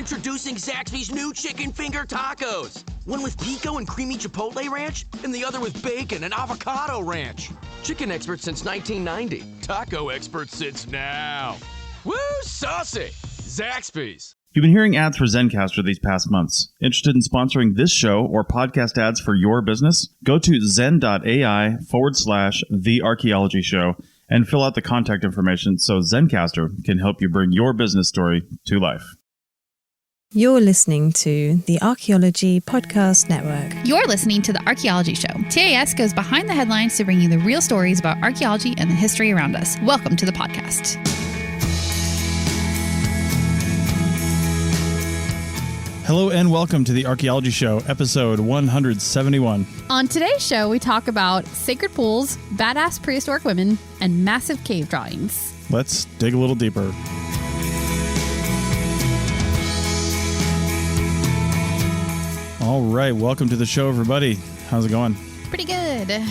Introducing Zaxby's new chicken finger tacos. One with pico and creamy chipotle ranch, and the other with bacon and avocado ranch. Chicken expert since 1990. Taco expert since now. Woo, saucy! Zaxby's. You've been hearing ads for Zencastr these past months. Interested in sponsoring this show or podcast ads for your business? Go to zen.ai/The Archaeology Show and fill out the contact information so Zencastr can help you bring your business story to life. You're listening to the Archaeology Podcast Network. You're listening to the Archaeology Show. TAS goes behind the headlines to bring you the real stories about archaeology and the history around us. Welcome to the podcast. Hello and welcome to the Archaeology Show, episode 171. On today's show, we talk about sacred pools, badass prehistoric women, and massive cave drawings. Let's dig a little deeper. All right, welcome to the show, everybody. How's it going? Pretty good.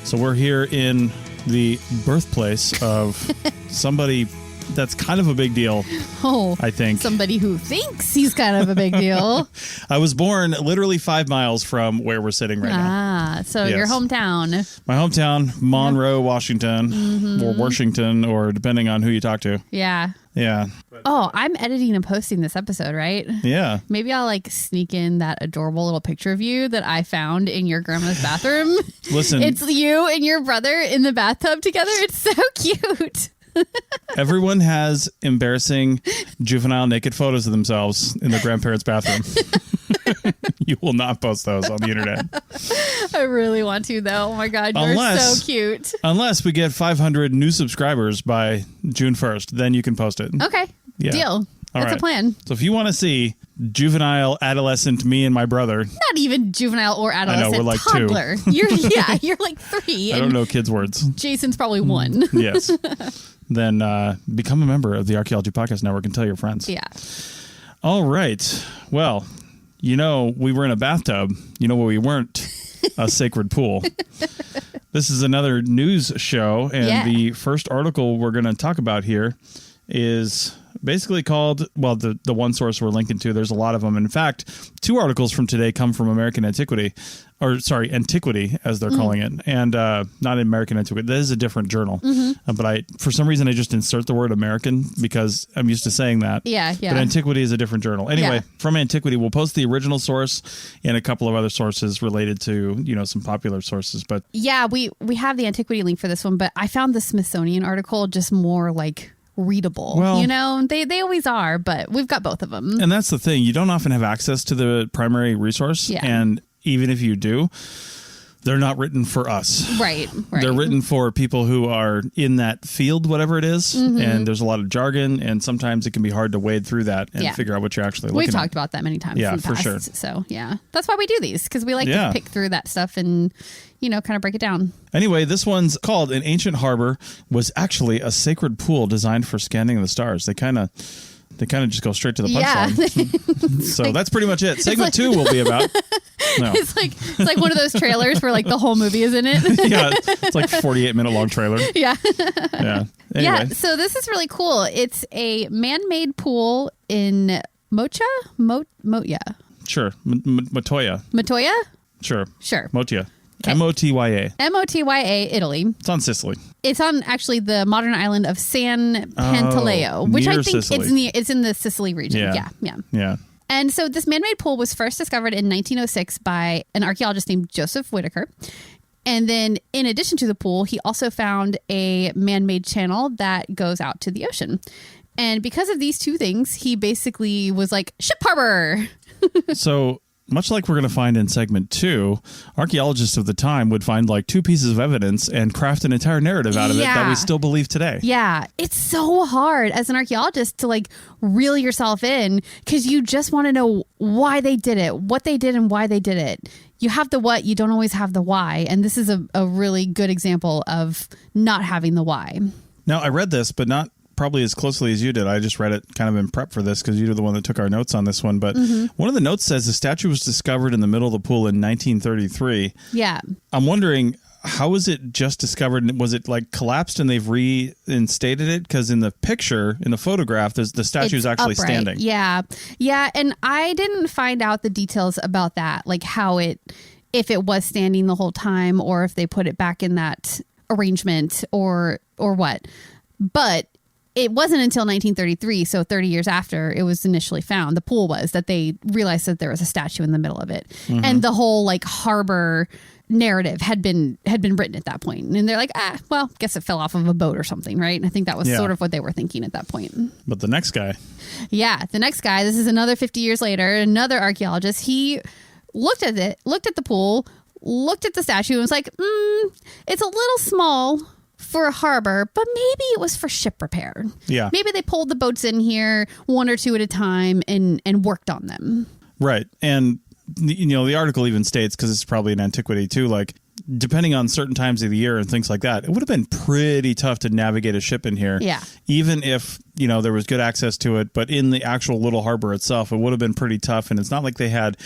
So we're here in the birthplace of somebody that's kind of a big deal, I think. Somebody who thinks he's kind of a big deal. I was born literally 5 miles from where we're sitting right now. So your hometown. My hometown, Monroe, Washington, or Washington, or depending on who you talk to. Yeah. Yeah. Oh, I'm editing and posting this episode, right? Yeah. Maybe I'll sneak in that adorable little picture of you that I found in your grandma's bathroom. Listen. It's you and your brother in the bathtub together. It's so cute. Everyone has embarrassing juvenile naked photos of themselves in their grandparents' bathroom. You will not post those on the internet. I really want to, though. Oh my God, you're so cute. Unless we get 500 new subscribers by June 1st, then you can post it. Okay, yeah. Deal. That's a plan. So if you want to see juvenile, adolescent me and my brother. Not even juvenile or adolescent. I know, we're like toddler. 2. You're like 3. I don't know kids' words. Jason's probably 1. Yes. Then become a member of the Archaeology Podcast Network and tell your friends. Yeah. All right. Well, we were in a bathtub. Where we weren't a sacred pool. This is another news show, and the first article we're going to talk about here is basically called, the one source we're linking to, there's a lot of them. In fact, 2 articles from today come from American Antiquity, Antiquity, as they're calling it, and not American Antiquity. That is a different journal. But for some reason, I just insert the word American because I'm used to saying that. Yeah. But Antiquity is a different journal. Anyway, from Antiquity, we'll post the original source and a couple of other sources related to, some popular sources. But yeah, we have the Antiquity link for this one, but I found the Smithsonian article just more readable. Well, they always are, but we've got both of them. And that's the thing. You don't often have access to the primary resource. Yeah. And even if you do, they're not written for us. Right. They're written for people who are in that field, whatever it is. And there's a lot of jargon, and sometimes it can be hard to wade through that and figure out what you're actually looking at. We've talked about that many times in the past. For sure. So, that's why we do these, because we like to pick through that stuff and, kind of break it down. Anyway, this one's called An Ancient Harbor Was Actually a Sacred Pool Designed for Scanning the Stars. They kind of just go straight to the punchline. So that's pretty much it. Segment 2 will be about. No. It's like one of those trailers where the whole movie is in it. Yeah, it's 48-minute long trailer. Yeah. Yeah. Anyway. Yeah. So this is really cool. It's a man-made pool in Mocha. Sure. Motya. Sure. Motya. Okay. Motya. Motya, Italy. It's on Sicily. It's on actually the modern island of San Pantaleo, which I think it's in the Sicily region. Yeah. And so this man-made pool was first discovered in 1906 by an archaeologist named Joseph Whitaker. And then in addition to the pool, he also found a man-made channel that goes out to the ocean. And because of these 2 things, he basically was like, ship harbor. So much like we're going to find in segment 2, archaeologists of the time would find 2 pieces of evidence and craft an entire narrative out of it that we still believe today. Yeah. It's so hard as an archaeologist to reel yourself in because you just want to know why they did it, what they did and why they did it. You have the what, you don't always have the why. And this is a really good example of not having the why. Now, I read this, but not probably as closely as you did. I just read it kind of in prep for this because you're the one that took our notes on this one. But one of the notes says the statue was discovered in the middle of the pool in 1933. Yeah. I'm wondering, how was it just discovered? Was it like collapsed and they've reinstated it? Because in the picture, in the photograph, the statue is actually upright. Standing. Yeah. And I didn't find out the details about that, like if it was standing the whole time or if they put it back in that arrangement or what. But it wasn't until 1933, so 30 years after it was initially found, the pool was, that they realized that there was a statue in the middle of it. Mm-hmm. And the whole like harbor narrative had been written at that point. And they're like, well, guess it fell off of a boat or something, right? And I think that was sort of what they were thinking at that point. But the next guy. Yeah, the next guy, this is another 50 years later, another archaeologist, he looked at the pool, looked at the statue and was like, it's a little small for a harbor, but maybe it was for ship repair. Yeah. Maybe they pulled the boats in here one or two at a time and worked on them. Right. And, the article even states, because it's probably an antiquity too, like, depending on certain times of the year and things like that, it would have been pretty tough to navigate a ship in here. Yeah. Even if, there was good access to it, but in the actual little harbor itself, it would have been pretty tough. And it's not like they had,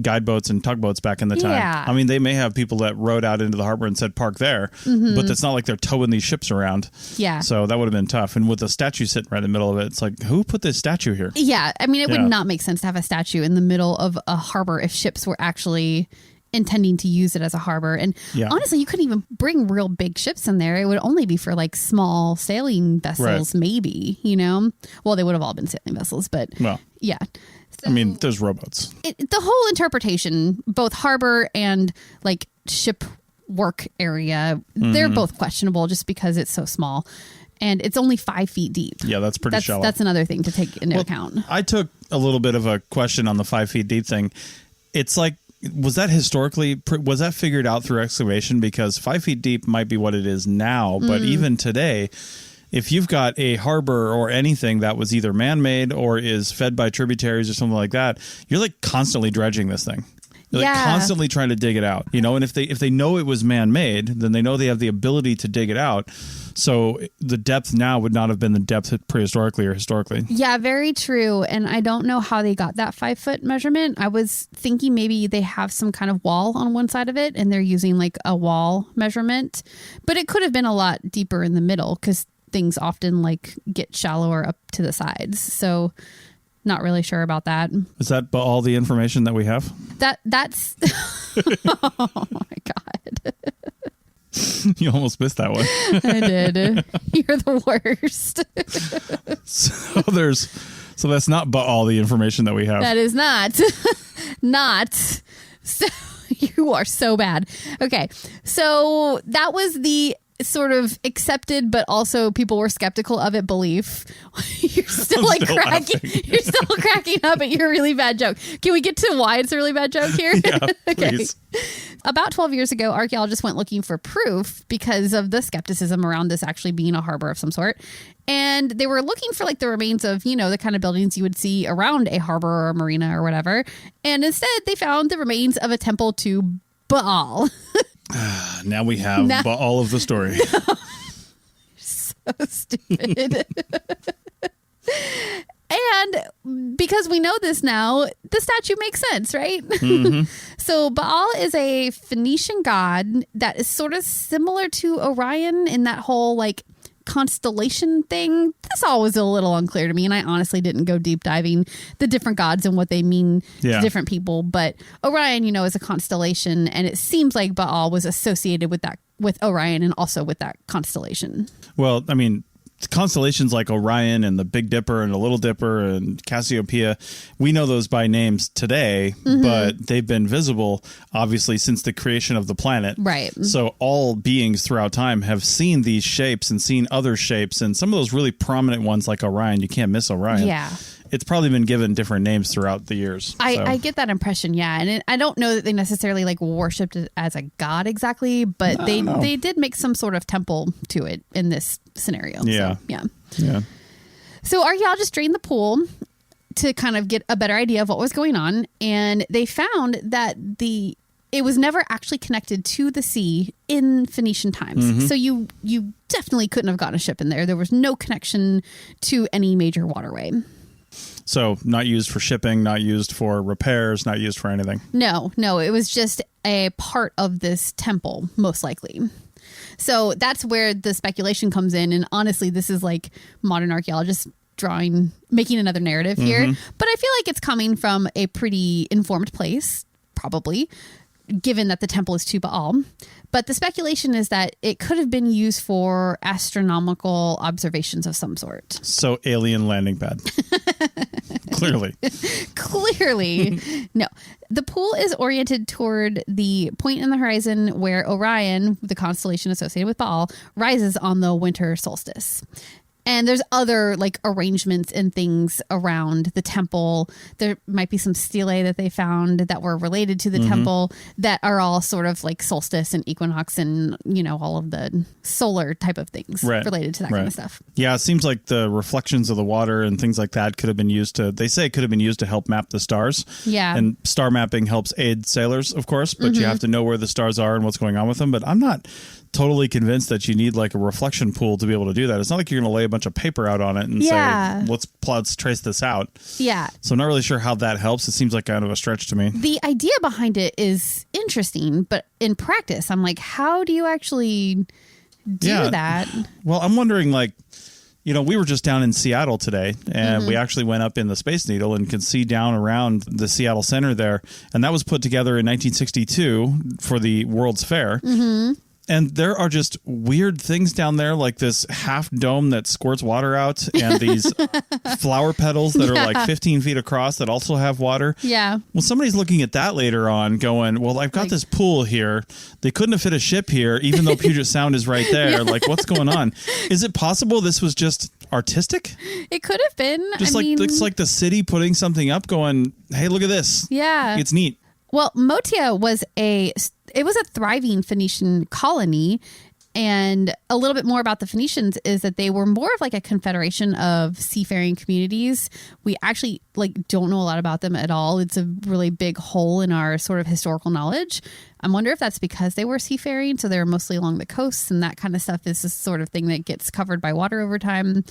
guide boats and tugboats back in the time. Yeah. I mean, they may have people that rowed out into the harbor and said park there, but it's not like they're towing these ships around. Yeah. So that would have been tough. And with the statue sitting right in the middle of it, it's like, who put this statue here? Yeah. I mean, it would not make sense to have a statue in the middle of a harbor if ships were actually intending to use it as a harbor. And honestly, you couldn't even bring real big ships in there. It would only be for like small sailing vessels, maybe, Well, they would have all been sailing vessels, but yeah. So, I mean, there's rowboats. The whole interpretation, both harbor and like ship work area, they're both questionable just because it's so small. And it's only 5 feet deep. Yeah, that's pretty shallow. That's another thing to take into account. I took a little bit of a question on the 5 feet deep thing. It's like, was that figured out through excavation? Because 5 feet deep might be what it is now, but even today, if you've got a harbor or anything that was either man-made or is fed by tributaries or something like that, you're like constantly dredging this thing. You're like constantly trying to dig it out, and if they know it was man-made, then they know they have the ability to dig it out. So the depth now would not have been the depth prehistorically or historically. Yeah, very true. And I don't know how they got that 5 foot measurement. I was thinking maybe they have some kind of wall on one side of it and they're using like a wall measurement, but it could have been a lot deeper in the middle because things often like get shallower up to the sides. So not really sure about that. Is that all the information that we have? That's oh my God. You almost missed that one. I did. You're the worst. So that's not all the information that we have. That is not. So you are so bad. Okay. So that was the sort of accepted, but also people were skeptical of it belief. You're still You're still cracking up at your really bad joke. Can we get to why it's a really bad joke here? Yeah, please. Okay. About 12 years ago, archaeologists went looking for proof because of the skepticism around this actually being a harbor of some sort. And they were looking for like the remains of, the kind of buildings you would see around a harbor or a marina or whatever. And instead they found the remains of a temple to Baal. Now we have all of the story. So stupid. And because we know this now, the statue makes sense, right? Mm-hmm. So Baal is a Phoenician god that is sort of similar to Orion in that whole like constellation thing. This all was a little unclear to me, and I honestly didn't go deep diving the different gods and what they mean to different people. But Orion, is a constellation, and it seems like Baal was associated with Orion and also with that constellation. Well, I mean, constellations like Orion and the Big Dipper and the Little Dipper and Cassiopeia, we know those by names today, but they've been visible obviously since the creation of the planet. Right. So all beings throughout time have seen these shapes and seen other shapes, and some of those really prominent ones like Orion, you can't miss Orion. Yeah. It's probably been given different names throughout the years. I get that impression, yeah. And I don't know that they necessarily like worshipped it as a god exactly, but they did make some sort of temple to it in this scenario. Yeah. So, yeah. So archaeologists drained the pool to kind of get a better idea of what was going on. And they found that it was never actually connected to the sea in Phoenician times. Mm-hmm. So you definitely couldn't have gotten a ship in there. There was no connection to any major waterway. So not used for shipping, not used for repairs, not used for anything. No, it was just a part of this temple, most likely. So that's where the speculation comes in. And honestly, this is like modern archaeologists making another narrative here. But I feel like it's coming from a pretty informed place, probably, given that the temple is to Baal. But the speculation is that it could have been used for astronomical observations of some sort. So alien landing pad. Clearly. No. The pool is oriented toward the point in the horizon where Orion, the constellation associated with Baal, rises on the winter solstice. And there's other like arrangements and things around the temple. There might be some stelae that they found that were related to the temple that are all sort of like solstice and equinox and, all of the solar type of things related to that kind of stuff. Yeah, it seems like the reflections of the water and things like that could have been used to help map the stars. Yeah. And star mapping helps aid sailors, of course, but you have to know where the stars are and what's going on with them. But I'm not totally convinced that you need like a reflection pool to be able to do that. It's not like you're going to lay a bunch of paper out on it and say, let's trace this out. Yeah. So I'm not really sure how that helps. It seems like kind of a stretch to me. The idea behind it is interesting, but in practice, I'm like, how do you actually do that? Well, I'm wondering we were just down in Seattle today, and we actually went up in the Space Needle and could see down around the Seattle Center there. And that was put together in 1962 for the World's Fair. And there are just weird things down there, like this half dome that squirts water out and these flower petals that are like 15 feet across that also have water. Yeah. Well, somebody's looking at that later on going, well, I've got this pool here. They couldn't have fit a ship here, even though Puget Sound is right there. Like, what's going on? Is it possible this was just artistic? It could have been. It's like the city putting something up going, hey, look at this. Yeah. It's neat. Well, Motia was a thriving Phoenician colony, and a little bit more about the Phoenicians is that they were more of like a confederation of seafaring communities. We actually don't know a lot about them at all. It's a really big hole in our sort of historical knowledge. I wonder if that's because they were seafaring, so they were mostly along the coasts, and that kind of stuff is the sort of thing that gets covered by water over time.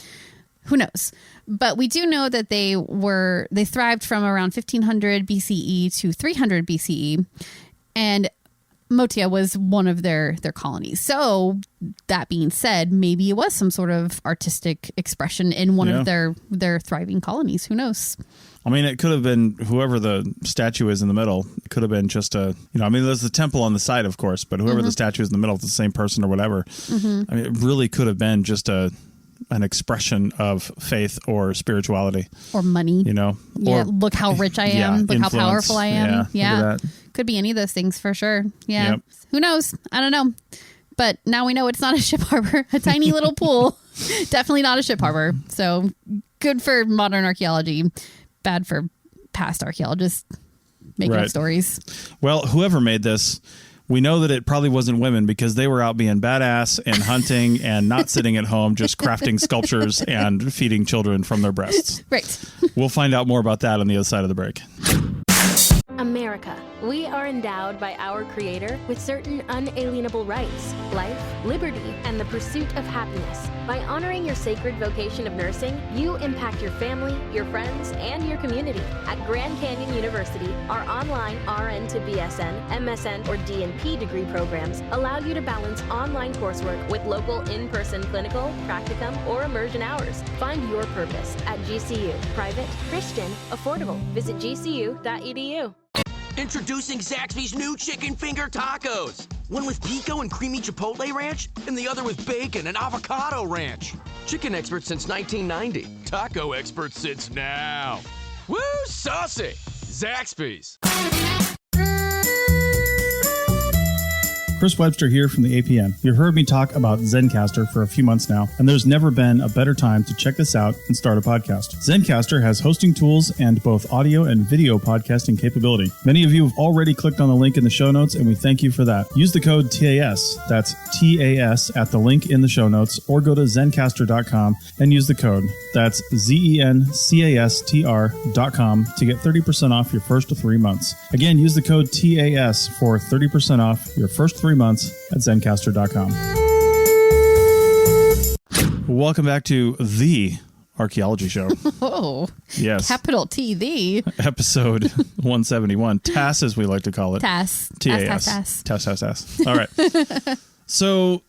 Who knows? But we do know that they thrived from around 1500 BCE to 300 BCE, and Motia was one of their colonies. So that being said, maybe it was some sort of artistic expression in one of their thriving colonies. Who knows? I mean, it could have been whoever the statue is in the middle. It could have been just there's the temple on the side, of course, but whoever the statue is in the middle, it's the same person or whatever. I mean, it really could have been just an expression of faith or spirituality or money. Or look how rich I am. Look influence. how powerful I am. Yeah. Could be any of those things for sure. Yeah. Yep. Who knows? I don't know. But now we know it's not a ship harbor, a tiny little pool. Definitely not a ship harbor. So good for modern archaeology. Bad for past archaeologists making up stories. Well, whoever made this, we know that it probably wasn't women because they were out being badass and hunting and not sitting at home just crafting sculptures and feeding children from their breasts. Right. We'll find out more about that on the other side of the break. America. We are endowed by our Creator with certain unalienable rights, life, liberty, and the pursuit of happiness. By honoring your sacred vocation of nursing, you impact your family, your friends, and your community. At Grand Canyon University, our online RN to BSN, MSN, or DNP degree programs allow you to balance online coursework with local in-person clinical, practicum, or immersion hours. Find your purpose at GCU. Private, Christian, affordable. Visit gcu.edu. Introducing Zaxby's new chicken finger tacos. One with pico and creamy chipotle ranch, and the other with bacon and avocado ranch. Chicken expert since 1990. Taco expert since now. Woo, saucy! Zaxby's. Chris Webster here from the APN. You've heard me talk about Zencastr for a few months now, and there's never been a better time to check this out and start a podcast. Zencastr has hosting tools and both audio and video podcasting capability. Many of you have already clicked on the link in the show notes, and we thank you for that. Use the code TAS, that's TAS, at the link in the show notes, or go to zencastr.com and use the code, that's ZENCASTR.com, to get 30% off your first 3 months. Again, use the code TAS for 30% off your first 3 months at zencastr.com. Welcome back to the Archaeology show. Oh, yes. Capital T, the episode 171. TAS, as we like to call it. TAS. TAS. TAS. All right. So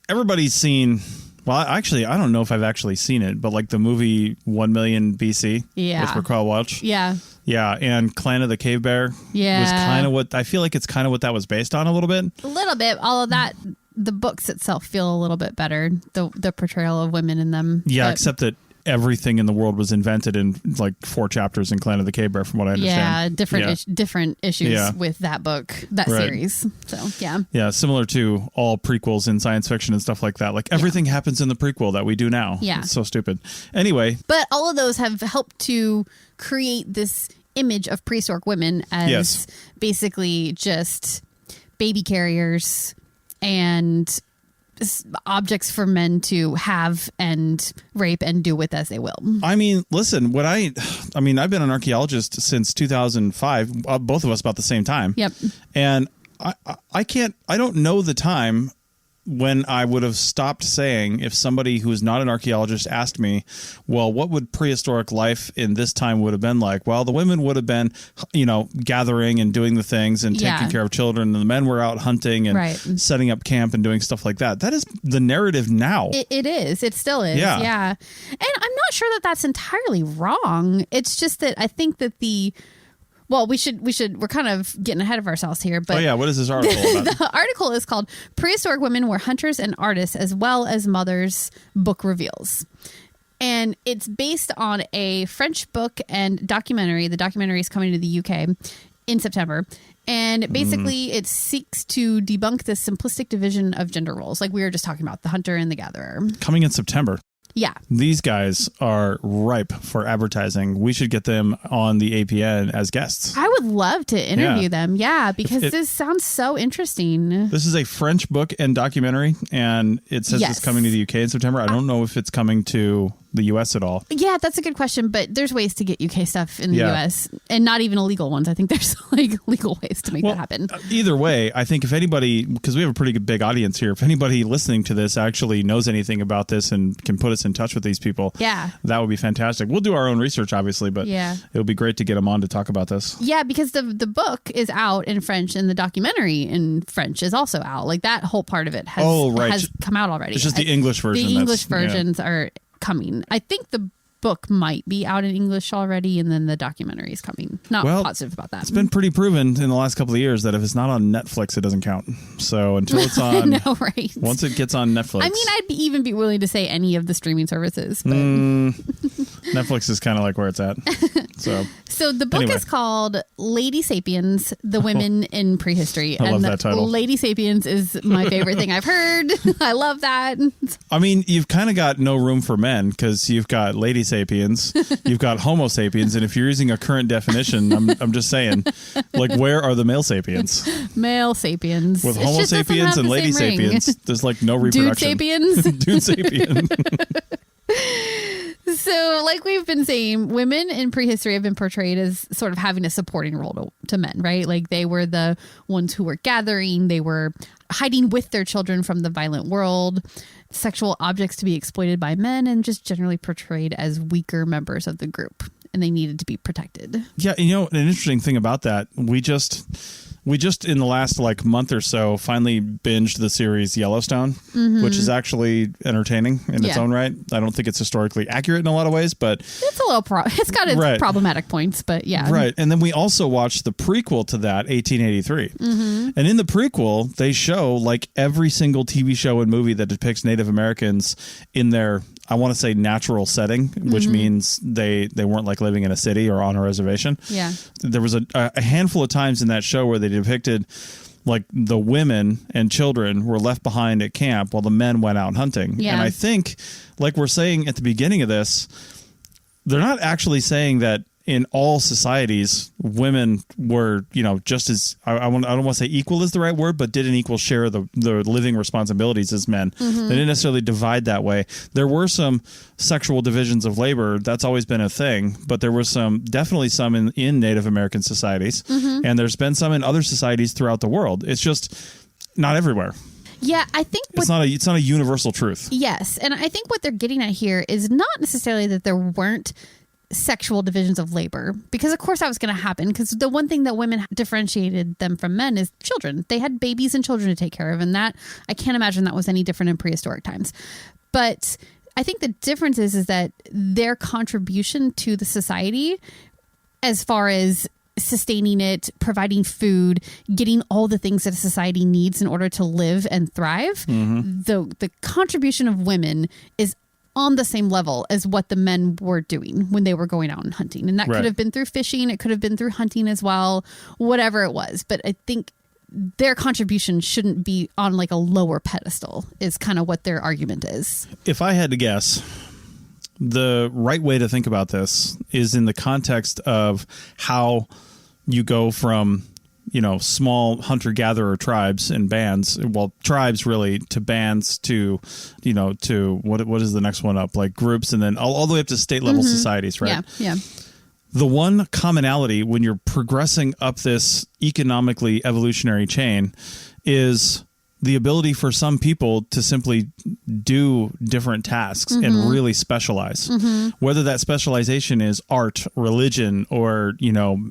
everybody's seen, well, actually, I don't know if I've actually seen it, but like the movie 1 Million BC with Raquel Welch. Yeah. Yeah, and Clan of the Cave Bear was kind of what, I feel like it's kind of what that was based on a little bit. A little bit. All of that, the books itself feel a little bit better, the portrayal of women in them. Yeah, except that everything in the world was invented in like 4 chapters in Clan of the Cave Bear, from what I understand. Yeah, different issues with that book, that series. So, yeah. Yeah, similar to all prequels in science fiction and stuff like that. Like everything happens in the prequel that we do now. Yeah. It's so stupid. Anyway. But all of those have helped to create this image of prehistoric women as basically just baby carriers and objects for men to have and rape and do with as they will. I mean, listen, I've been an archaeologist since 2005, both of us about the same time. Yep. And I don't know the time when I would have stopped saying, if somebody who is not an archaeologist asked me, well, what would prehistoric life in this time would have been like? Well, the women would have been, gathering and doing the things and taking care of children, and the men were out hunting and setting up camp and doing stuff like that. That is the narrative now. It is. It still is. Yeah. And I'm not sure that that's entirely wrong. It's just that I think that we're kind of getting ahead of ourselves here. But what is this article about? The article is called Prehistoric Women Were Hunters and Artists as Well as Mothers, Book Reveals. And it's based on a French book and documentary. The documentary is coming to the UK in September. And basically it seeks to debunk this simplistic division of gender roles, like we were just talking about, the hunter and the gatherer. Coming in September. Yeah. These guys are ripe for advertising. We should get them on the APN as guests. I would love to interview them. Yeah, because this sounds so interesting. This is a French book and documentary, and it says it's coming to the UK in September. I don't know if it's coming to the US at all. Yeah, that's a good question, but there's ways to get UK stuff in the US, and not even illegal ones. I think there's like legal ways to make that happen. Either way, I think if anybody, because we have a pretty big audience here, if anybody listening to this actually knows anything about this and can put us in touch with these people, that would be fantastic. We'll do our own research, obviously, but it would be great to get them on to talk about this. Yeah, because the book is out in French and the documentary in French is also out. Like that whole part of it has come out already. It's just the English version. The English versions are coming. I think the book might be out in English already, and then the documentary is coming. Not positive about that. It's been pretty proven in the last couple of years that if it's not on Netflix, it doesn't count. So until it's on, I know, right? Once it gets on Netflix, I mean, I'd even be willing to say any of the streaming services. But Netflix is kind of like where it's at. So the book is called Lady Sapiens: The Women in Prehistory. I love that title. Lady Sapiens is my favorite thing I've heard. I love that. I mean, you've kind of got no room for men because you've got Lady Sapiens, you've got Homo sapiens, and if you're using a current definition, I'm just saying, like, where are the male sapiens? Male sapiens. With Homo sapiens and Lady sapiens, there's like no reproduction. Dude sapiens. Dude sapien. So, like we've been saying, women in prehistory have been portrayed as sort of having a supporting role to men, right? Like they were the ones who were gathering, they were hiding with their children from the violent world, sexual objects to be exploited by men, and just generally portrayed as weaker members of the group, and they needed to be protected. Yeah, an interesting thing about that, we just in the last month or so finally binged the series Yellowstone, which is actually entertaining in its own right. I don't think it's historically accurate in a lot of ways, but it's a little it's got its problematic points, but yeah. Right. And then we also watched the prequel to that, 1883. And in the prequel, they show every single TV show and movie that depicts Native Americans in their, I want to say, natural setting, which means they weren't living in a city or on a reservation. Yeah. There was a handful of times in that show where they depicted the women and children were left behind at camp while the men went out hunting. Yeah. And I think, like we're saying at the beginning of this, they're not actually saying that in all societies, women were, just as, I don't want to say equal is the right word, but did an equal share of the living responsibilities as men. They didn't necessarily divide that way. There were some sexual divisions of labor. That's always been a thing, but there were definitely some in Native American societies, and there's been some in other societies throughout the world. It's just not everywhere. Yeah, I think it's not a universal truth. Yes, and I think what they're getting at here is not necessarily that there weren't sexual divisions of labor, because of course that was going to happen, because the one thing that women differentiated them from men is children. They had babies and children to take care of, and that I can't imagine that was any different in prehistoric times. But I think the difference is that their contribution to the society, as far as sustaining it, providing food, getting all the things that a society needs in order to live and thrive, the contribution of women is on the same level as what the men were doing when they were going out and hunting. And that could have been through fishing. It could have been through hunting as well, whatever it was. But I think their contribution shouldn't be on like a lower pedestal is kind of what their argument is. If I had to guess, the right way to think about this is in the context of how you go from, small hunter-gatherer tribes and bands, well, tribes really, to bands, to, to what is the next one up? Like groups, and then all the way up to state-level societies, right? Yeah. The one commonality when you're progressing up this economically evolutionary chain is the ability for some people to simply do different tasks and really specialize. Whether that specialization is art, religion, or,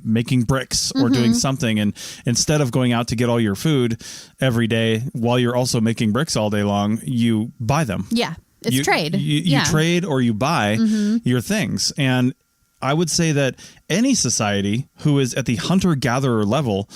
making bricks or doing something. And instead of going out to get all your food every day while you're also making bricks all day long, you buy them. Yeah. It's trade. You trade or you buy your things. And I would say that any society who is at the hunter-gatherer level,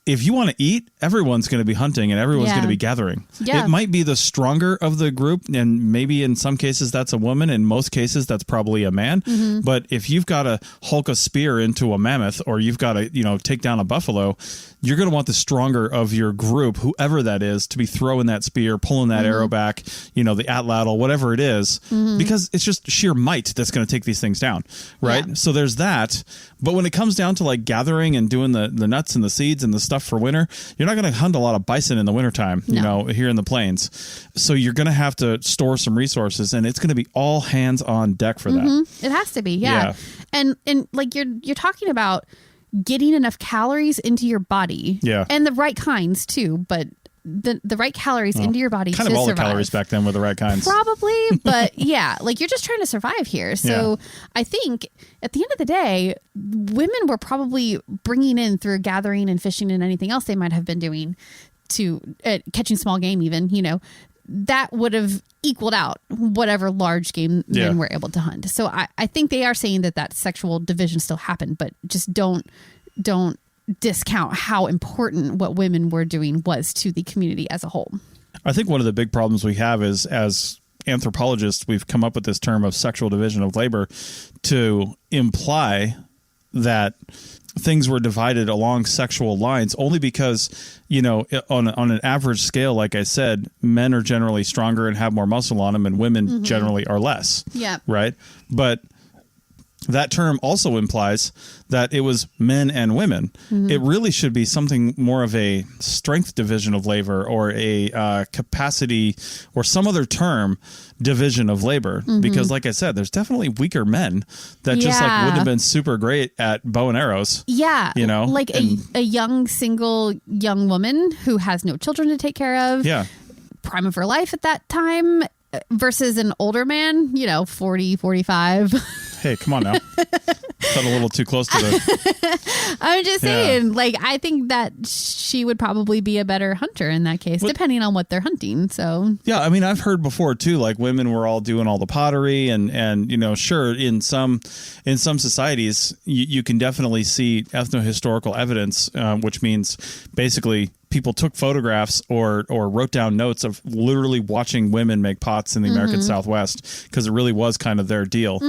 if you want to eat, everyone's going to be hunting and everyone's going to be gathering. Yeah. It might be the stronger of the group, and maybe in some cases that's a woman. In most cases, that's probably a man. But if you've got to hulk a spear into a mammoth, or you've got to, take down a buffalo, you're going to want the stronger of your group, whoever that is, to be throwing that spear, pulling that arrow back, the atlatl, whatever it is, because it's just sheer might that's going to take these things down, right? Yeah. So there's that. But when it comes down to like gathering and doing the nuts and the seeds and the stuff for winter, you're not going to hunt a lot of bison in the wintertime, here in the plains. So you're going to have to store some resources, and it's going to be all hands on deck for that. It has to be, yeah. And like you're talking about getting enough calories into your body, and the right kinds too, but the right calories into your body kind to of all survive. The calories back then were the right kinds, probably, but like you're just trying to survive here. So I think at the end of the day, women were probably bringing in through gathering and fishing and anything else they might have been doing to catching small game, even that would have equaled out whatever large game men were able to hunt. So I think they are saying that sexual division still happened, but just don't discount how important what women were doing was to the community as a whole. I think one of the big problems we have is, as anthropologists, we've come up with this term of sexual division of labor to imply that things were divided along sexual lines only because, on an average scale, like I said, men are generally stronger and have more muscle on them, and women generally are less. Yeah. Right. But that term also implies that it was men and women. It really should be something more of a strength division of labor, or a capacity, or some other term division of labor. Because like I said, there's definitely weaker men that just like wouldn't have been super great at bow and arrows. Yeah. Like a young single young woman who has no children to take care of. Yeah. Prime of her life at that time versus an older man, 40, 45. Hey, come on now. Got a little too close to the... I'm just saying, I think that she would probably be a better hunter in that case, depending on what they're hunting. So yeah, I mean, I've heard before too, like women were all doing all the pottery, and sure, in some societies, you can definitely see ethno-historical evidence, which means basically people took photographs or wrote down notes of literally watching women make pots in the American Southwest, because it really was kind of their deal.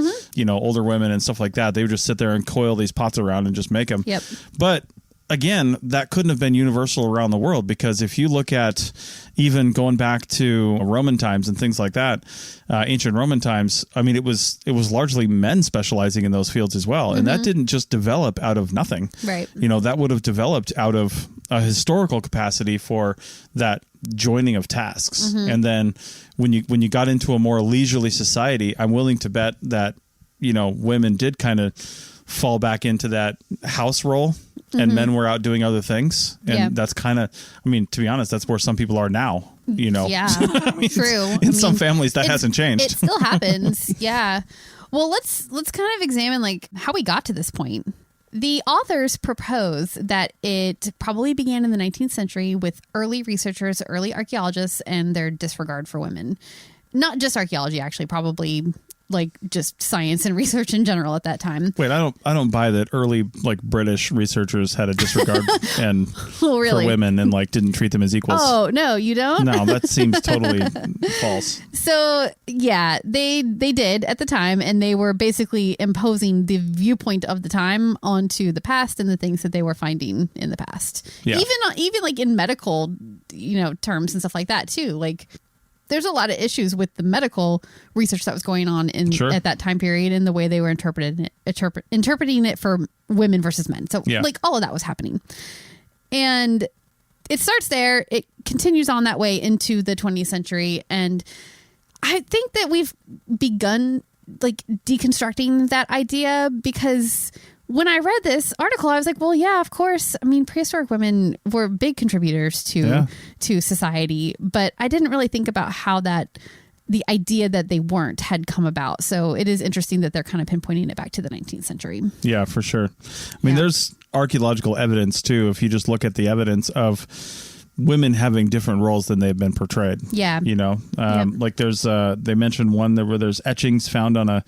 Older women and stuff like that, they would just sit there and coil these pots around and just make them. Yep. But again, that couldn't have been universal around the world, because if you look at even going back to Roman times and things like that, ancient Roman times, I mean, it was largely men specializing in those fields as well. And that didn't just develop out of nothing. Right. That would have developed out of a historical capacity for that joining of tasks. And then when you got into a more leisurely society, I'm willing to bet that, women did kind of fall back into that house role, and men were out doing other things. And that's kind of, I mean, to be honest, that's where some people are now. Yeah, I mean, true. In some families that hasn't changed. It still happens. Yeah. Well, let's kind of examine like how we got to this point. The authors propose that it probably began in the 19th century with early researchers, early archaeologists, and their disregard for women. Not just archaeology, actually, probably like just science and research in general at that time. Wait, I don't buy that early like British researchers had a disregard and really? for women and like didn't treat them as equals. Oh, no, you don't? No, that seems totally false. So, yeah, they did at the time, and they were basically imposing the viewpoint of the time onto the past and the things that they were finding in the past. Yeah. Even like in medical, terms and stuff like that too. Like there's a lot of issues with the medical research that was going on at that time period and the way they were interpreting it for women versus men. So like all of that was happening. And it starts there. It continues on that way into the 20th century. And I think that we've begun like deconstructing that idea, because when I read this article, I was like, well, yeah, of course. I mean, prehistoric women were big contributors to society, but I didn't really think about how the idea that they weren't had come about. So it is interesting that they're kind of pinpointing it back to the 19th century. Yeah, for sure. I mean, there's archaeological evidence too. If you just look at the evidence of women having different roles than they've been portrayed. Yeah. Like there's, they mentioned one where there's etchings found on a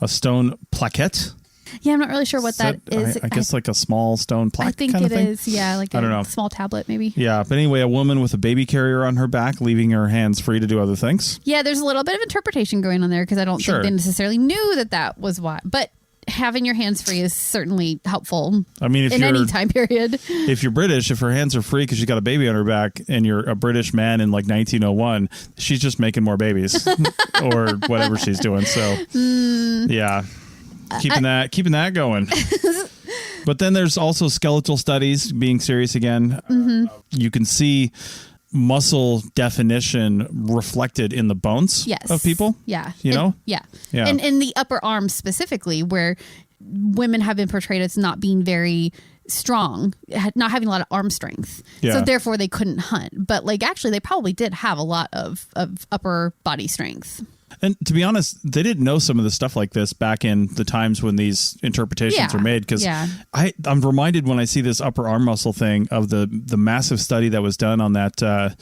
stone plaquette. Yeah, I'm not really sure what that is. I guess like a small stone plaque. I think kind of it thing. is. Yeah, like a small tablet maybe. Yeah, but anyway, a woman with a baby carrier on her back, leaving her hands free to do other things. Yeah, there's a little bit of interpretation going on there, because I don't think they necessarily knew that was why. But having your hands free is certainly helpful. I mean, in any time period. If you're British, if her hands are free because she's got a baby on her back, and you're a British man in like 1901, she's just making more babies or whatever she's doing. So, yeah. Keeping that going. But then there's also skeletal studies, being serious again. Mm-hmm. You can see muscle definition reflected in the bones of people. Yeah. Yeah. And in the upper arm specifically, where women have been portrayed as not being very strong, not having a lot of arm strength. Yeah. So therefore they couldn't hunt. But like actually they probably did have a lot of upper body strength. And to be honest, they didn't know some of the stuff like this back in the times when these interpretations were made. Because I'm reminded when I see this upper arm muscle thing of the massive study that was done on that.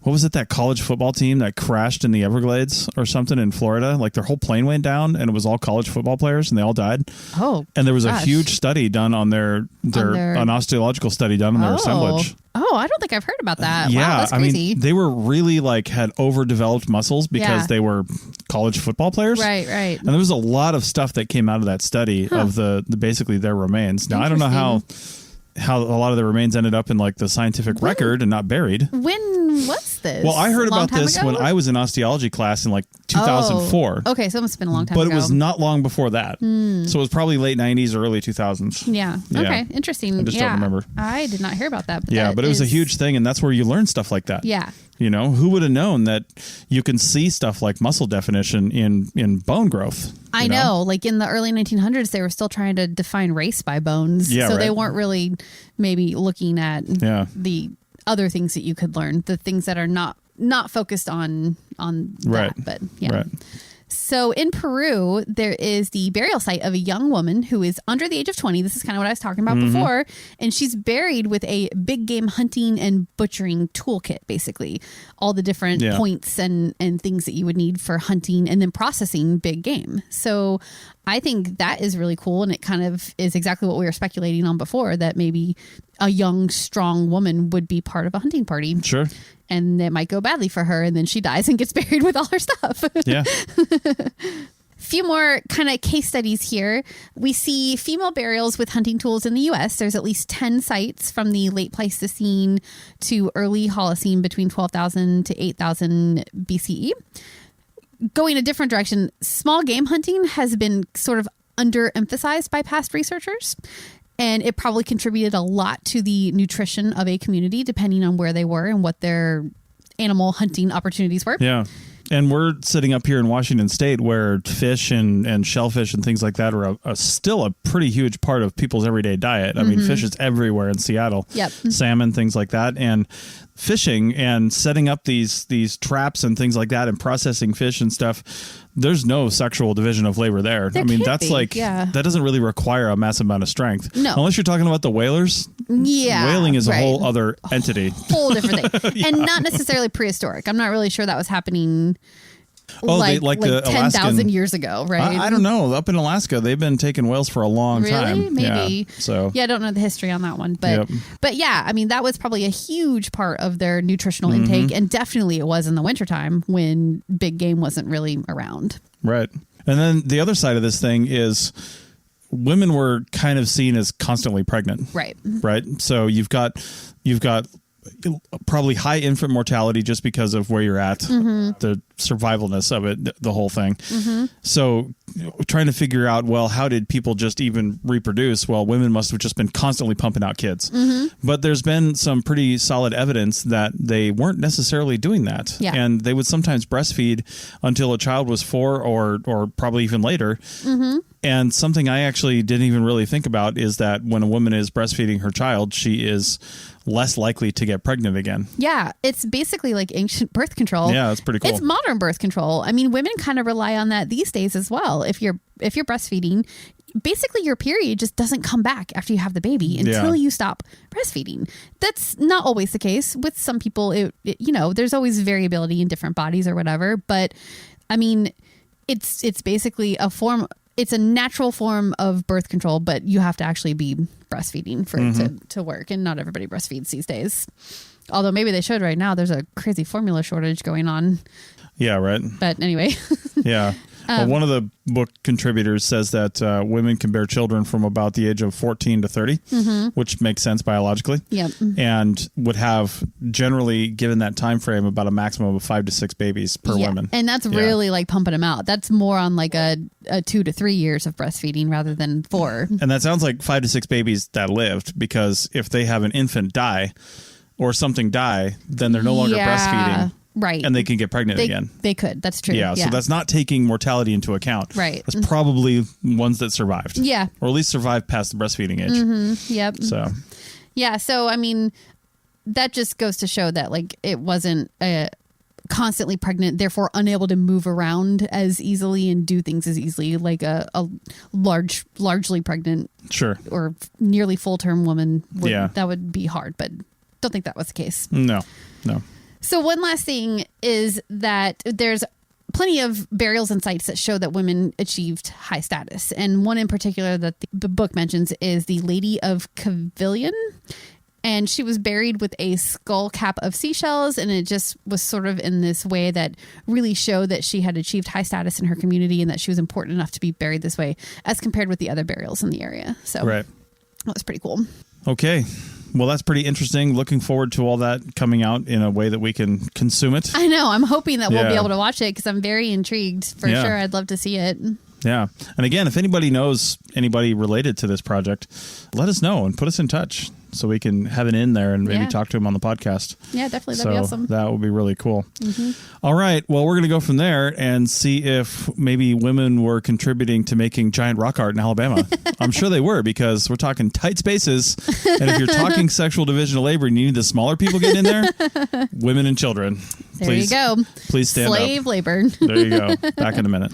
What was it? That college football team that crashed in the Everglades or something in Florida? Like their whole plane went down, and it was all college football players, and they all died. Oh, and there was a huge study done on an osteological study done on their assemblage. Oh, I don't think I've heard about that. Yeah, wow, that's crazy. I mean, they were really had overdeveloped muscles because they were college football players. Right. And there was a lot of stuff that came out of that study of the basically their remains. Now, I don't know how a lot of the remains ended up in like the scientific record and not buried. When was this? Well, I heard about this when I was in osteology class in like 2004. Okay, so it must have been a long time ago. But it was not long before that. So it was probably late 90s or early 2000s. Yeah. Okay, interesting. I just don't remember. I did not hear about that. But it was a huge thing, and that's where you learn stuff like that. Yeah. Who would have known that you can see stuff like muscle definition in bone growth? I know. Like in the early 1900s, they were still trying to define race by bones. Yeah, so they weren't really maybe looking at the other things that you could learn, the things that are not focused on that. But yeah. Right. So in Peru, there is the burial site of a young woman who is under the age of 20. This is kind of what I was talking about before. And she's buried with a big game hunting and butchering toolkit, basically. All the different points and things that you would need for hunting and then processing big game. So I think that is really cool. And it kind of is exactly what we were speculating on before, that maybe a young, strong woman would be part of a hunting party. Sure. And it might go badly for her, and then she dies and gets buried with all her stuff. Yeah. Few more kind of case studies here. We see female burials with hunting tools in the U.S. There's at least 10 sites from the late Pleistocene to early Holocene between 12,000 to 8,000 BCE. Going a different direction, small game hunting has been sort of underemphasized by past researchers. And it probably contributed a lot to the nutrition of a community, depending on where they were and what their animal hunting opportunities were. Yeah. And we're sitting up here in Washington State where fish and shellfish and things like that are still a pretty huge part of people's everyday diet. I mean, fish is everywhere in Seattle. Yep. Salmon, things like that. And fishing and setting up these traps and things like that and processing fish and stuff, there's no sexual division of labor there. I mean, that's that doesn't really require a massive amount of strength. No. Unless you're talking about the whalers. Yeah. Whaling is a whole other entity. Whole different thing. Yeah. And not necessarily prehistoric. I'm not really sure that was happening like the 10,000 years ago, right? I don't know. Up in Alaska, they've been taking whales for a long time. Really? Maybe. Yeah, I don't know the history on that one. But but yeah, I mean, that was probably a huge part of their nutritional intake. And definitely it was in the wintertime when big game wasn't really around. Right. And then the other side of this thing is women were kind of seen as constantly pregnant. Right. Right. So you've got probably high infant mortality just because of where you're at, the survivalness of it, the whole thing. So trying to figure out, well, how did people just even reproduce? Well, women must have just been constantly pumping out kids. But there's been some pretty solid evidence that they weren't necessarily doing that. Yeah. And they would sometimes breastfeed until a child was 4 or probably even later. And something I actually didn't even really think about is that when a woman is breastfeeding her child, she is less likely to get pregnant again. Yeah, it's basically like ancient birth control. Yeah, that's pretty cool. It's modern birth control. I mean, women kind of rely on that these days as well. If you're breastfeeding, basically your period just doesn't come back after you have the baby until you stop breastfeeding. That's not always the case. With some people, it there's always variability in different bodies or whatever. But I mean, it's basically a form. It's a natural form of birth control, but you have to actually be breastfeeding for it to work. And not everybody breastfeeds these days. Although maybe they should right now. There's a crazy formula shortage going on. Yeah, right. But anyway. Yeah. Well, one of the book contributors says that women can bear children from about the age of 14 to 30, which makes sense biologically. Yep. And would have generally, given that time frame, about a maximum of 5 to 6 babies per woman. And that's really like pumping them out. That's more on like a 2 to 3 years of breastfeeding rather than 4. And that sounds like 5 to 6 babies that lived, because if they have an infant die or something die, then they're no longer breastfeeding. Right. And they can get pregnant again. They could. That's true. Yeah. So that's not taking mortality into account. Right. That's probably ones that survived. Yeah. Or at least survived past the breastfeeding age. Yep. So. Yeah. So, I mean, that just goes to show that like it wasn't constantly pregnant, therefore unable to move around as easily and do things as easily like a largely pregnant or nearly full-term woman would. That would be hard, but don't think that was the case. No. So one last thing is that there's plenty of burials and sites that show that women achieved high status. And one in particular that the book mentions is the Lady of Cavillion. And she was buried with a skull cap of seashells. And it just was sort of in this way that really showed that she had achieved high status in her community and that she was important enough to be buried this way as compared with the other burials in the area. So that was pretty cool. Okay. Well, that's pretty interesting. Looking forward to all that coming out in a way that we can consume it. I know. I'm hoping that we'll be able to watch it because I'm very intrigued for sure. I'd love to see it. Yeah. And again, if anybody knows anybody related to this project, let us know and put us in touch so we can have it in there and maybe talk to him on the podcast. Yeah, definitely. That'd be awesome. That would be really cool. All right. Well, we're going to go from there and see if maybe women were contributing to making giant rock art in Alabama. I'm sure they were, because we're talking tight spaces. And if you're talking sexual division of labor and you need the smaller people getting in there, women and children. There you go. Please stand up. Slave labor. There you go. Back in a minute.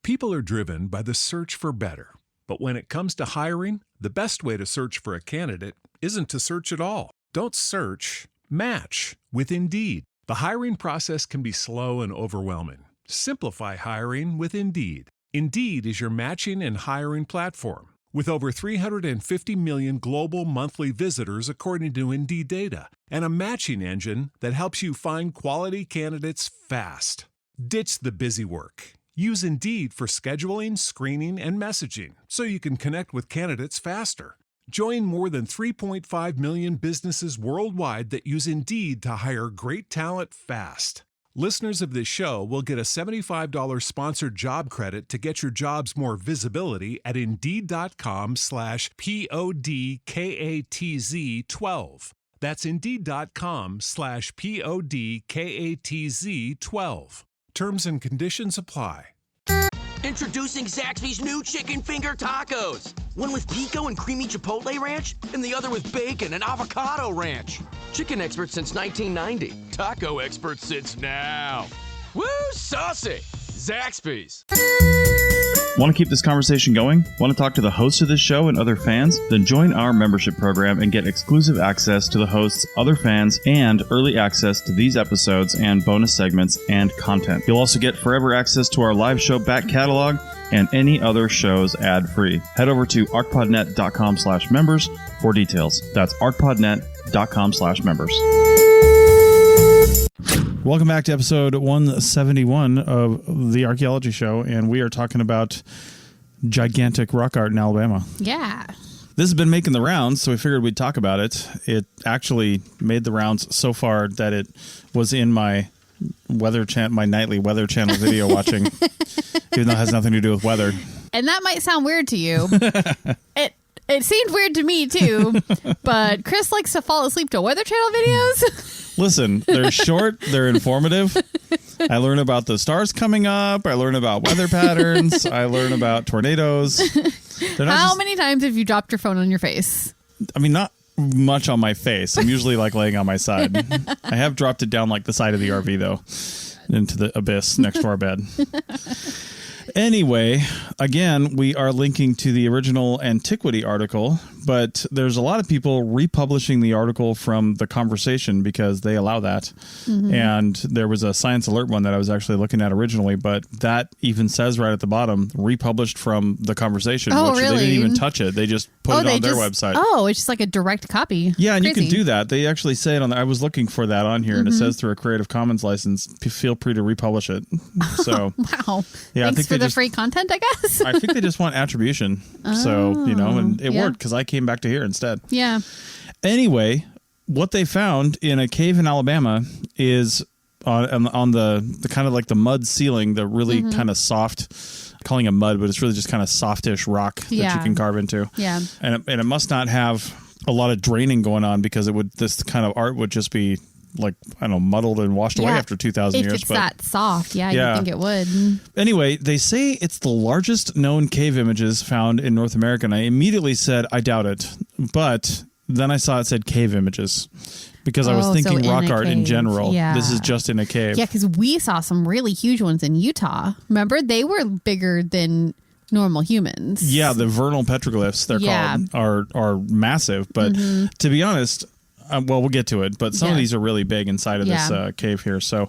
People are driven by the search for better. But when it comes to hiring, the best way to search for a candidate isn't to search at all. Don't search, match with Indeed. The hiring process can be slow and overwhelming. Simplify hiring with Indeed. Indeed is your matching and hiring platform. With over 350 million global monthly visitors according to Indeed data, and a matching engine that helps you find quality candidates fast. Ditch the busy work. Use Indeed for scheduling, screening, and messaging so you can connect with candidates faster. Join more than 3.5 million businesses worldwide that use Indeed to hire great talent fast. Listeners of this show will get a $75 sponsored job credit to get your jobs more visibility at Indeed.com/PODKATZ12. That's Indeed.com/PODKATZ12. Terms and conditions apply. Introducing Zaxby's new chicken finger tacos. One with pico and creamy chipotle ranch, and the other with bacon and avocado ranch. Chicken expert since 1990. Taco expert since now. Woo, saucy! Zaxby's. Want to keep this conversation going? Want to talk to the host of this show and other fans? Then join our membership program and get exclusive access to the hosts, other fans, and early access to these episodes and bonus segments and content. You'll also get forever access to our live show back catalog and any other shows ad-free. Head over to ArchPodNet.com/members for details. That's ArchPodNet.com/members. Welcome back to episode 171 of the Archaeology Show, and we are talking about gigantic rock art in Alabama. Yeah. This has been making the rounds, so we figured we'd talk about it. It actually made the rounds so far that it was in my my nightly Weather Channel video watching, even though it has nothing to do with weather. And that might sound weird to you. It seemed weird to me, too, but Chris likes to fall asleep to Weather Channel videos. Listen, they're short, they're informative. I learn about the stars coming up. I learn about weather patterns. I learn about tornadoes. How many times have you dropped your phone on your face? I mean, not much on my face. I'm usually like laying on my side. I have dropped it down like the side of the RV, though, into the abyss next to our bed. Anyway, again, we are linking to the original antiquity article, but there's a lot of people republishing the article from the conversation because they allow that. Mm-hmm. And there was a Science Alert one that I was actually looking at originally, but that even says right at the bottom, republished from the conversation. Oh, which really? They didn't even touch it. They just put it on their website. Oh, it's just like a direct copy. Yeah, and Crazy. you can do that. They actually say it on I was looking for that on here, and it says through a Creative Commons license, feel free to republish it. So, wow. Yeah, Thanks for the free content, I guess. I think they just want attribution. So, and it worked because I came back to here instead. Yeah. Anyway, what they found in a cave in Alabama is on the kind of like the mud ceiling, the really kind of soft, calling it mud, but it's really just kind of softish rock that you can carve into. Yeah. And it must not have a lot of draining going on because this kind of art would just be like, I don't know, muddled and washed away after 2,000 years. If it's that soft, you think it would. Anyway, they say it's the largest known cave images found in North America, and I immediately said, I doubt it. But then I saw it said cave images because I was thinking rock art in general. Yeah. This is just in a cave. Yeah, because we saw some really huge ones in Utah. Remember? They were bigger than normal humans. Yeah, the vernal petroglyphs, they're called, are massive. But to be honest, well, we'll get to it, but some of these are really big inside of this cave here. So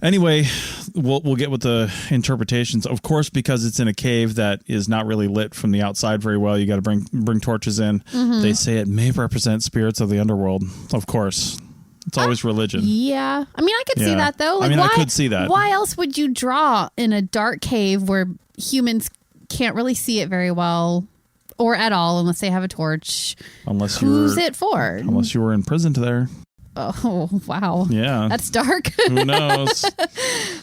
anyway, we'll get with the interpretations. Of course, because it's in a cave that is not really lit from the outside very well, you got to bring torches in. They say it may represent spirits of the underworld. Of course. It's always religion. Yeah. I mean, I could see that, though. Like, I could see that. Why else would you draw in a dark cave where humans can't really see it very well? Or at all, unless they have a torch. Who's it for? Unless you were in prison there. Oh, wow. Yeah. That's dark. Who knows?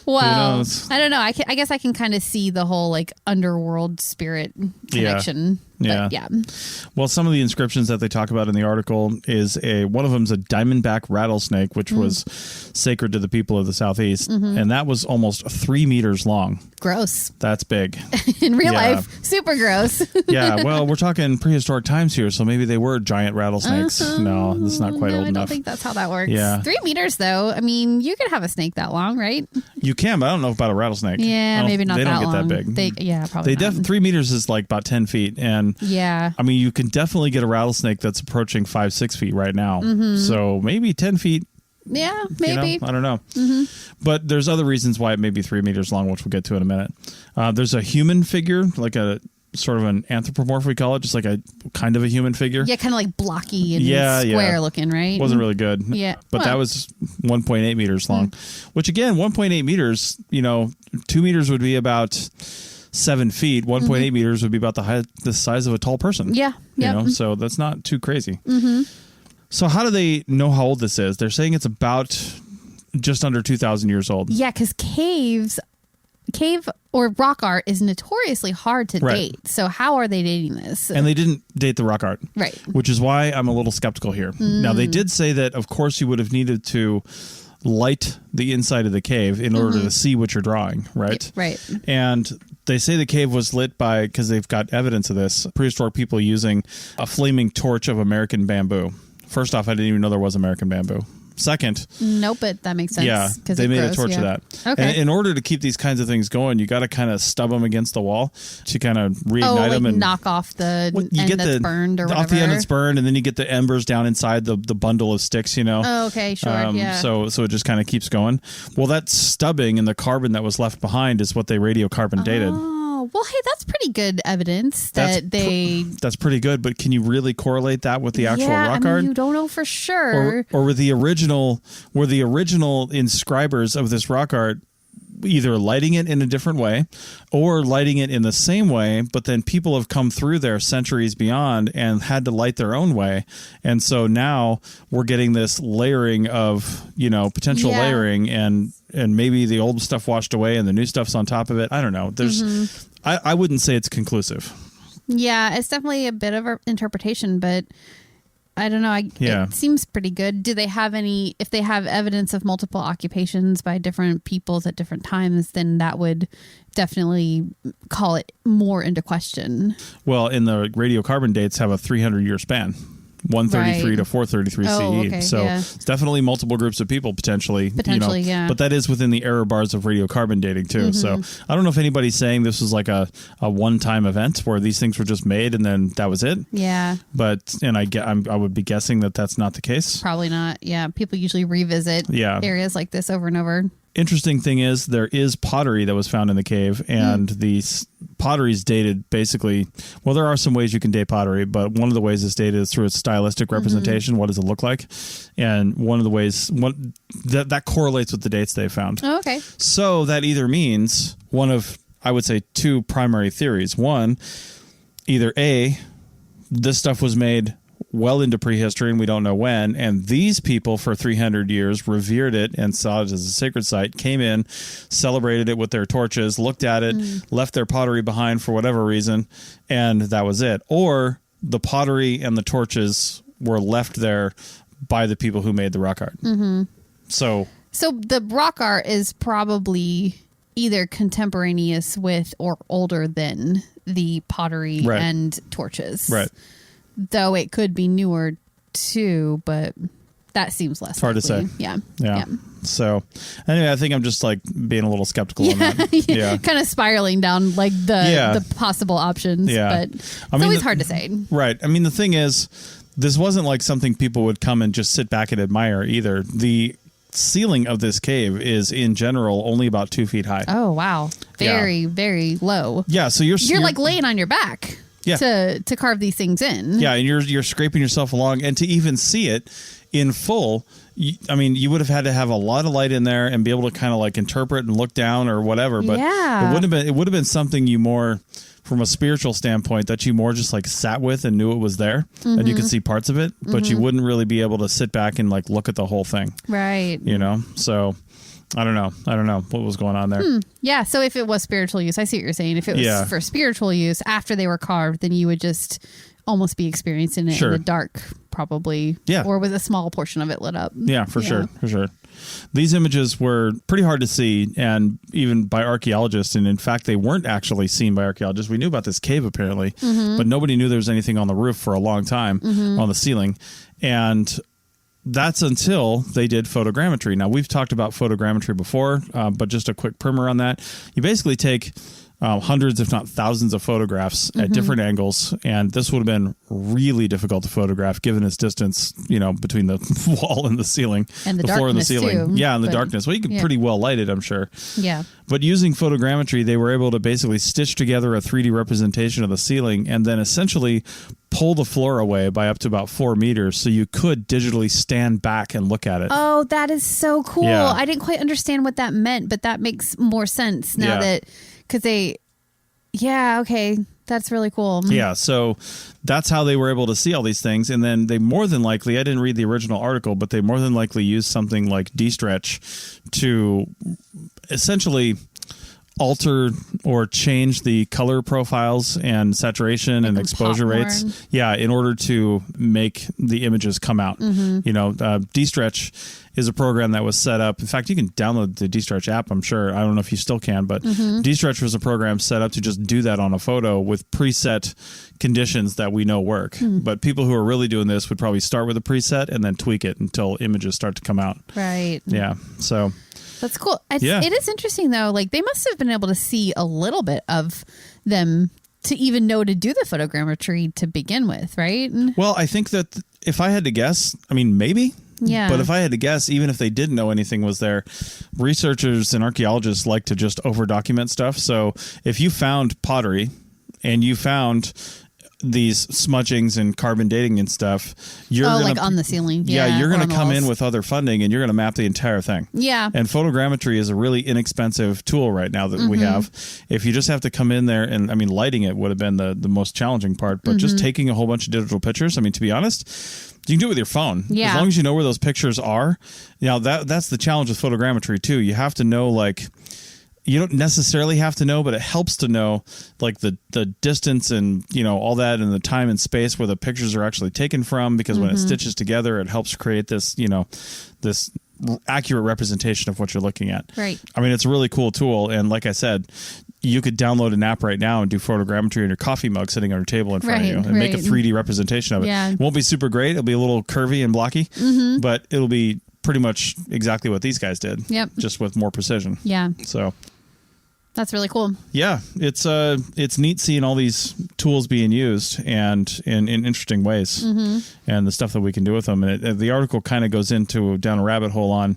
Well, Who knows? I don't know. I guess I can kind of see the whole like underworld spirit connection. Yeah. Well, some of the inscriptions that they talk about in the article is one of them is a diamondback rattlesnake, which was sacred to the people of the Southeast. And that was almost 3 meters long. Gross. That's big. In real life, super gross. Yeah. Well, we're talking prehistoric times here, so maybe they were giant rattlesnakes. No, that's not quite old enough. I don't think that's how that works. Yeah. 3 meters, though. I mean, you could have a snake that long, right? You can, but I don't know about a rattlesnake. Yeah, maybe not that long. They don't get that big. Probably not. 3 meters is like about 10 feet. And I mean, you can definitely get a rattlesnake that's approaching 5-6 feet right now. So maybe 10 feet. Yeah, maybe. You know? I don't know. But there's other reasons why it may be 3 meters long, which we'll get to in a minute. There's a human figure, like a sort of an anthropomorph, we call it, just like a kind of a human figure. Yeah, kind of like blocky and square looking, right? Wasn't really good. Yeah. But that was 1.8 meters long, which again, 1.8 meters, 2 meters would be about 7 feet. 1.8 meters would be about the size of a tall person. Yeah. So that's not too crazy. So how do they know how old this is? They're saying it's about just under 2,000 years old. Yeah, because cave or rock art is notoriously hard to date. So how are they dating this? And they didn't date the rock art. Right. Which is why I'm a little skeptical here. Now, they did say that, of course, you would have needed to light the inside of the cave in order to see what you're drawing, right? Right. And they say the cave was lit because they've got evidence of this, prehistoric people using a flaming torch of American bamboo, First off, I didn't even know there was American bamboo. Second, nope, but that makes sense. Yeah, they made a torch of that. Okay. And in order to keep these kinds of things going, you got to kind of stub them against the wall to kind of reignite them and knock off the end that's burned or whatever. Off the end that's burned, and then you get the embers down inside the bundle of sticks. Oh, okay, sure, yeah. So it just kind of keeps going. Well, that stubbing and the carbon that was left behind is what they radiocarbon dated. Well, hey, that's pretty good evidence that that's pretty good, but can you really correlate that with the actual rock art? You don't know for sure. Or were the original inscribers of this rock art either lighting it in a different way or lighting it in the same way, but then people have come through there centuries beyond and had to light their own way. And so now we're getting this layering of, potential layering and maybe the old stuff washed away and the new stuff's on top of it. I don't know. There's, I wouldn't say it's conclusive. Yeah, it's definitely a bit of an interpretation, but I don't know. It seems pretty good. Do they have if they have evidence of multiple occupations by different peoples at different times, then that would definitely call it more into question. Well, in the radiocarbon dates have a 300-year span. 133 to 433 CE. Okay, so it's definitely multiple groups of people potentially. Yeah. But that is within the error bars of radiocarbon dating too. So I don't know if anybody's saying this was like a one-time event where these things were just made and then that was it. Yeah. But I would be guessing that that's not the case. Probably not. Yeah. People usually revisit areas like this over and over. Interesting thing is there is pottery that was found in the cave, and these pottery's dated basically, well, there are some ways you can date pottery, but one of the ways it's dated is through its stylistic representation. What does it look like? And one of the ways that correlates with the dates they found. Oh, okay. So that either means one of, I would say, two primary theories. One, either A, this stuff was made well into prehistory and we don't know when, and these people for 300 years revered it and saw it as a sacred site, came in, celebrated it with their torches, looked at it, left their pottery behind for whatever reason, and that was it. Or the pottery and the torches were left there by the people who made the rock art. So the rock art is probably either contemporaneous with or older than the pottery and torches. Right. Though it could be newer too, but that seems less hard likely. to say. Yeah. So anyway, I think I'm just like being a little skeptical on that. Yeah. Kind of spiraling down like the possible options. Yeah. But it's always hard to say. Right. I mean, the thing is, this wasn't like something people would come and just sit back and admire either. The ceiling of this cave is in general only about 2 feet high. Oh, wow. Very, very low. Yeah. So you're like laying on your back. To carve these things in. Yeah, and you're scraping yourself along, and to even see it in full, you would have had to have a lot of light in there and be able to kind of like interpret and look down or whatever. But it would have been something you more, from a spiritual standpoint, that you more just like sat with and knew it was there, and you could see parts of it, but you wouldn't really be able to sit back and like look at the whole thing. Right. So. I don't know what was going on there. Yeah, so if it was spiritual use, I see what you're saying. If it was for spiritual use after they were carved, then you would just almost be experiencing it in the dark, probably. Yeah. Or with a small portion of it lit up. Yeah, for sure. These images were pretty hard to see, and even by archaeologists. And in fact, they weren't actually seen by archaeologists. We knew about this cave apparently, but nobody knew there was anything on the roof for a long time on the ceiling. And that's until they did photogrammetry. Now, we've talked about photogrammetry before, but just a quick primer on that. You basically take hundreds, if not thousands of photographs at different angles, and this would have been really difficult to photograph given its distance, between the wall and the ceiling, and the floor and the ceiling. Too, yeah, and the darkness. Well, you could pretty well light it, I'm sure. Yeah. But using photogrammetry, they were able to basically stitch together a 3D representation of the ceiling and then essentially pull the floor away by up to about 4 meters, so you could digitally stand back and look at it. Oh, that is so cool. Yeah. I didn't quite understand what that meant, but that makes more sense now that, because okay, that's really cool. Yeah, so that's how they were able to see all these things. And then they more than likely, I didn't read the original article, but they more than likely used something like D-Stretch to essentially alter or change the color profiles and saturation and exposure rates. Yeah, in order to make the images come out. D-Stretch is a program that was set up. In fact, you can download the D-Stretch app, I'm sure. I don't know if you still can, but D-Stretch was a program set up to just do that on a photo with preset conditions that we know work. But people who are really doing this would probably start with a preset and then tweak it until images start to come out. Right. Yeah. So that's cool. It is interesting, though. Like, they must have been able to see a little bit of them to even know to do the photogrammetry to begin with, right? Well, I think that if I had to guess, I mean, maybe. Yeah. But if I had to guess, even if they didn't know anything was there, researchers and archaeologists like to just over-document stuff. So if you found pottery and you found these smudgings and carbon dating and stuff, you're gonna, like on the ceiling. Yeah, you're going to come in with other funding and you're going to map the entire thing. Yeah. And photogrammetry is a really inexpensive tool right now that we have. If you just have to come in there and, I mean, lighting it would have been the most challenging part, but just taking a whole bunch of digital pictures, I mean, to be honest, you can do it with your phone. Yeah. As long as you know where those pictures are. You know, that's the challenge with photogrammetry too. You have to know, like, you don't necessarily have to know, but it helps to know, like, the distance and, you know, all that, and the time and space where the pictures are actually taken from, because when it stitches together, it helps create this, you know, this accurate representation of what you're looking at. Right. I mean, it's a really cool tool. And like I said, you could download an app right now and do photogrammetry in your coffee mug sitting on your table in front of you and make a 3D representation of it. Yeah. It won't be super great. It'll be a little curvy and blocky, but it'll be pretty much exactly what these guys did. Yep. Just with more precision. Yeah. So that's really cool. Yeah, it's neat seeing all these tools being used and in interesting ways, and the stuff that we can do with them. And the article kind of goes down a rabbit hole on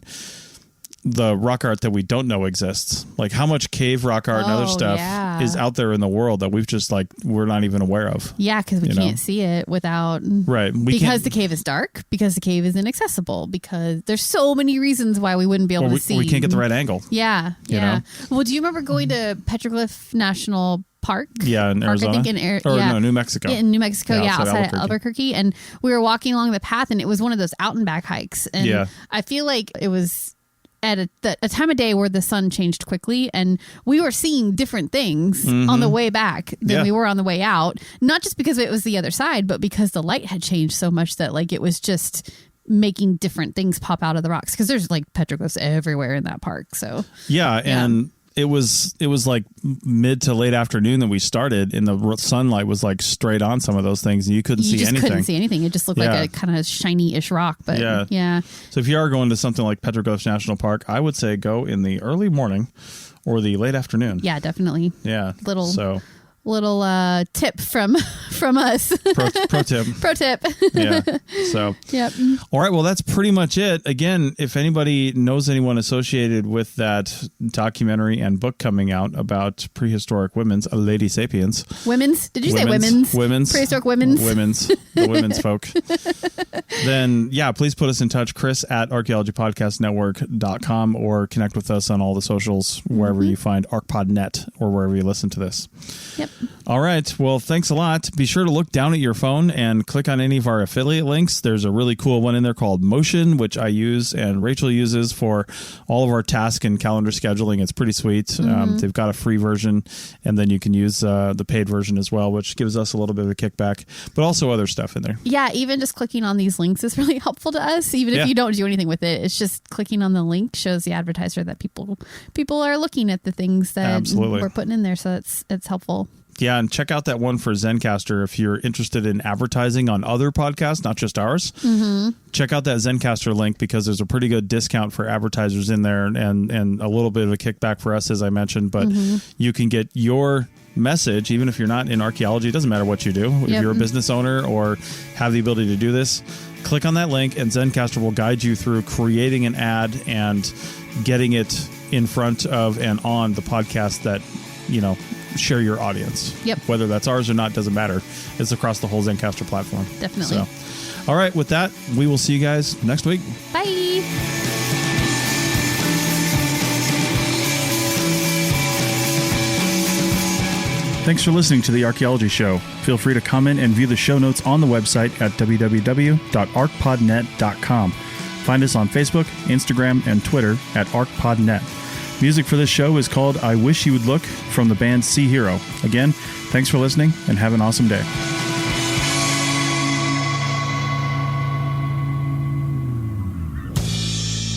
the rock art that we don't know exists, like how much cave rock art and other stuff is out there in the world that we've just, like, we're not even aware of. Yeah, because we can't see it without because the cave is dark, because the cave is inaccessible, because there's so many reasons why we wouldn't be able to see. We can't get the right angle. Yeah, you know? Well, do you remember going to Petroglyph National Park? Yeah, in Arizona. I think no, New Mexico. In New Mexico, outside of Albuquerque. And we were walking along the path, and it was one of those out and back hikes. And I feel like it was at a time of day where the sun changed quickly, and we were seeing different things on the way back than we were on the way out. Not just because it was the other side, but because the light had changed so much that, like, it was just making different things pop out of the rocks, because there's, like, petroglyphs everywhere in that park. So and it was like mid to late afternoon that we started, and the sunlight was, like, straight on some of those things, and you couldn't see anything. Couldn't see anything. It just looked like a kind of shiny-ish rock. But yeah. So if you are going to something like Petroglyphs National Park, I would say go in the early morning or the late afternoon. Yeah, definitely. Yeah. Little tip from us. Pro tip. Pro tip. Yeah. So. Yep. All right. Well, that's pretty much it. Again, if anybody knows anyone associated with that documentary and book coming out about prehistoric women's Lady Sapiens. Women's? Did you say women's? Women's. Prehistoric women's? Women's. The women's folk. Then, yeah, please put us in touch. Chris at archaeologypodcastnetwork.com, or connect with us on all the socials, wherever you find ArchPodNet, or wherever you listen to this. Yep. All right. Well, thanks a lot. Be sure to look down at your phone and click on any of our affiliate links. There's a really cool one in there called Motion, which I use and Rachel uses for all of our task and calendar scheduling. It's pretty sweet. They've got a free version, and then you can use the paid version as well, which gives us a little bit of a kickback, but also other stuff in there. Yeah, even just clicking on these links is really helpful to us, even if you don't do anything with it. It's just clicking on the link shows the advertiser that people are looking at the things that we're putting in there, so it's helpful. Yeah, and check out that one for Zencastr if you're interested in advertising on other podcasts, not just ours. Check out that Zencastr link, because there's a pretty good discount for advertisers in there, and a little bit of a kickback for us, as I mentioned. But you can get your message, even if you're not in archaeology. It doesn't matter what you do. If you're a business owner or have the ability to do this, click on that link, and Zencastr will guide you through creating an ad and getting it in front of and on the podcast that, you know, share your audience. Yep. Whether that's ours or not doesn't matter. It's across the whole Zencastr platform. Definitely. So, all right. With that, we will see you guys next week. Bye. Thanks for listening to The Archaeology Show. Feel free to comment and view the show notes on the website at www.archpodnet.com. Find us on Facebook, Instagram, and Twitter at ArchPodNet. Music for this show is called I Wish You Would Look from the band Sea Hero. Again, thanks for listening, and have an awesome day.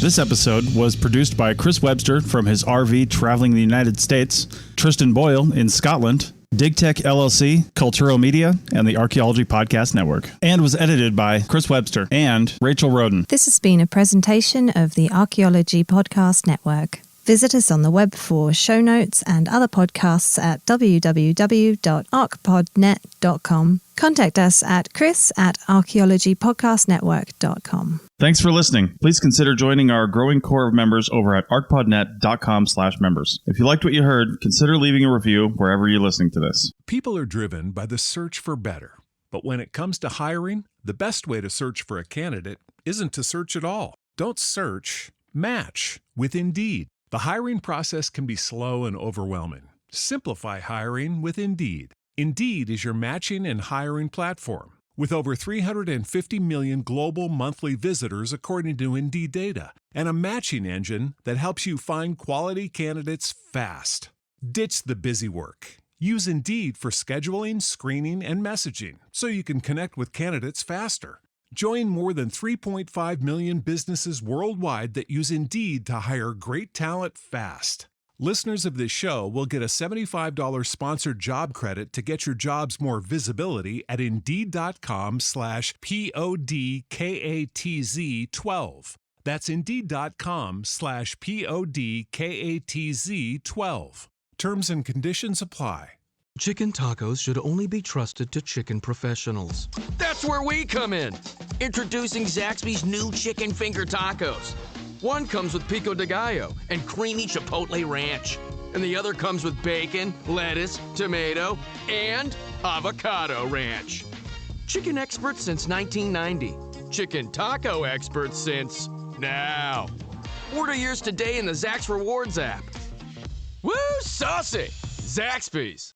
This episode was produced by Chris Webster from his RV traveling the United States, Tristan Boyle in Scotland, DigTech LLC, Culturo Media, and the Archaeology Podcast Network, and was edited by Chris Webster and Rachel Roden. This has been a presentation of the Archaeology Podcast Network. Visit us on the web for show notes and other podcasts at www.archpodnet.com. Contact us at chris@archaeologypodcastnetwork.com. Thanks for listening. Please consider joining our growing core of members over at archpodnet.com/members. If you liked what you heard, consider leaving a review wherever you're listening to this. People are driven by the search for better. But when it comes to hiring, the best way to search for a candidate isn't to search at all. Don't search, match with Indeed. The hiring process can be slow and overwhelming. Simplify hiring with Indeed. Indeed is your matching and hiring platform. With over 350 million global monthly visitors according to Indeed data, and a matching engine that helps you find quality candidates fast. Ditch the busy work. Use Indeed for scheduling, screening, and messaging so you can connect with candidates faster. Join more than 3.5 million businesses worldwide that use Indeed to hire great talent fast. Listeners of this show will get a $75 sponsored job credit to get your jobs more visibility at Indeed.com/PODKATZ12. That's Indeed.com/PODKATZ12. Terms and conditions apply. Chicken tacos should only be trusted to chicken professionals. That's where we come in. Introducing Zaxby's new chicken finger tacos. One comes with pico de gallo and creamy chipotle ranch. And the other comes with bacon, lettuce, tomato, and avocado ranch. Chicken experts since 1990. Chicken taco experts since now. Order yours today in the Zax Rewards app. Woo, saucy! Zaxby's.